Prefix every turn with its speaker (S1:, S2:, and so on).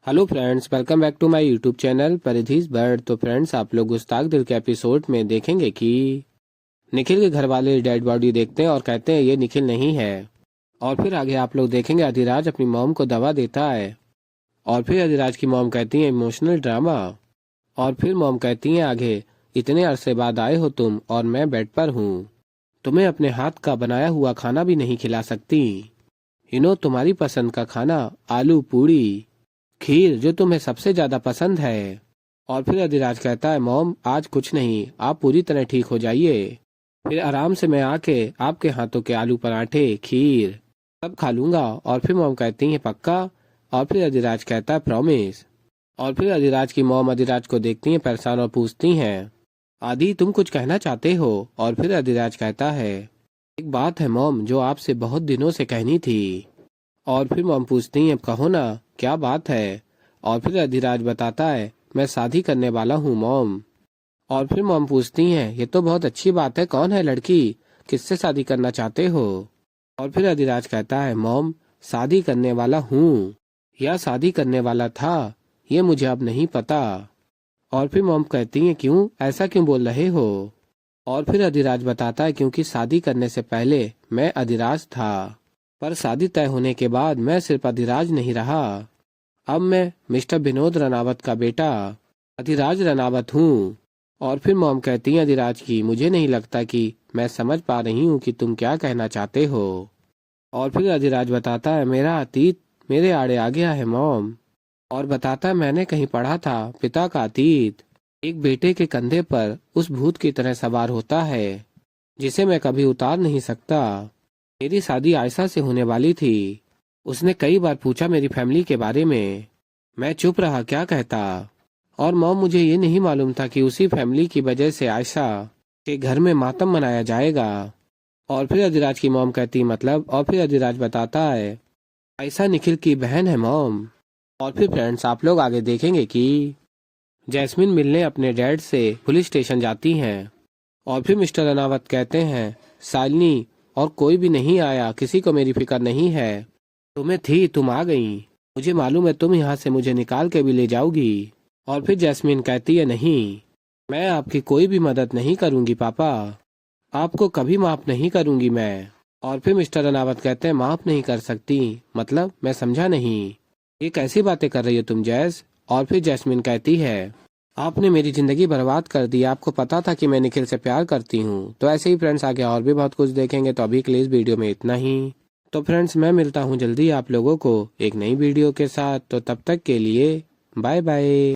S1: Hello friends, welcome back to my YouTube channel परिधीज bird. तो friends, आप लोग गुस्ताख दिल के एपिसोड में देखेंगे कि निखिल के घर वाले डेड बॉडी देखते हैं और कहते हैं ये निखिल नहीं है। और फिर आगे आप लोग देखेंगे अधिराज अपनी मॉम को दवा देता है और फिर अधिराज की मॉम कहती है इमोशनल ड्रामा। और फिर मॉम कहती है आगे, इतने अरसे बाद आए हो तुम और मैं बेड पर हूँ, तुम्हें अपने हाथ का बनाया हुआ खाना भी नहीं खिला सकती। तुम्हारी पसंद का खाना, आलू पूड़ी, खीर जो तुम्हें सबसे ज्यादा पसंद है। और फिर अधिराज कहता है मॉम आज कुछ नहीं, आप पूरी तरह ठीक हो जाइए, फिर आराम से मैं आके आपके हाथों के आलू पराठे खीर सब खा लूंगा। और फिर मॉम कहती है पक्का। और फिर अधिराज कहता है प्रॉमिस। और फिर अधिराज की मॉम अधिराज को देखती है परेशान और पूछती हैं आदि तुम कुछ कहना चाहते हो। और फिर अधिराज कहता है एक बात है मॉम जो आपसे बहुत दिनों से कहनी थी। और फिर मॉम पूछती हैं कहो ना क्या बात है। और फिर अधिराज बताता है मैं शादी करने वाला हूँ मॉम। और फिर मॉम पूछती हैं ये तो बहुत अच्छी बात है, कौन है लड़की, किससे शादी करना चाहते हो। और फिर अधिराज कहता है मॉम शादी करने वाला हूँ या शादी करने वाला था ये मुझे अब नहीं पता। और फिर मॉम कहती हैं क्यों, ऐसा क्यों बोल रहे हो। और फिर अधिराज बताता है क्योंकि शादी करने से पहले मैं अधिराज था, पर शादी तय होने के बाद मैं सिर्फ अधिराज नहीं रहा, अब मैं मिस्टर विनोद रनावत का बेटा अधिराज रनावत हूँ। और फिर मॉम कहती है अधिराज की मुझे नहीं लगता कि मैं समझ पा रही हूँ कि तुम क्या कहना चाहते हो। और फिर अधिराज बताता है मेरा अतीत मेरे आड़े आ गया है मॉम। और बताता है मैंने कहीं पढ़ा था पिता का अतीत एक बेटे के कंधे पर उस भूत की तरह सवार होता है जिसे मैं कभी उतार नहीं सकता। मेरी शादी आयशा से होने वाली थी, उसने कई बार पूछा मेरी फैमिली के बारे में, मैं चुप रहा क्या कहता। और मॉम मुझे ये नहीं मालूम था कि उसी फैमिली की वजह से आयशा के घर में मातम मनाया जाएगा। और फिर अधिराज की मॉम कहती मतलब। और फिर अधिराज बताता है आयशा निखिल की बहन है मॉम। और फिर फ्रेंड्स आप लोग आगे देखेंगे कि जैस्मिन मिलने अपने डैड से पुलिस स्टेशन जाती हैं। और फिर मिस्टर रनावत कहते हैं शालिनी और कोई भी नहीं आया, किसी को मेरी फिक्र नहीं है, तुम्हें थी तुम आ गई, मुझे मालूम है तुम यहाँ से मुझे निकाल के भी ले जाओगी। और फिर जैस्मिन कहती है नहीं, मैं आपकी कोई भी मदद नहीं करूंगी पापा, आपको कभी माफ नहीं करूंगी मैं। और फिर मिस्टर रनावत कहते हैं माफ नहीं कर सकती मतलब, मैं समझा नहीं, ये कैसी बातें कर रही हो तुम जैस। और फिर जैस्मिन कहती है आपने मेरी जिंदगी बर्बाद कर दी, आपको पता था कि मैं निखिल से प्यार करती हूँ। तो ऐसे ही फ्रेंड्स आगे और भी बहुत कुछ देखेंगे, तो अभी के लिए इस वीडियो में इतना ही। तो फ्रेंड्स मैं मिलता हूँ जल्दी आप लोगों को एक नई वीडियो के साथ, तो तब तक के लिए बाय बाय।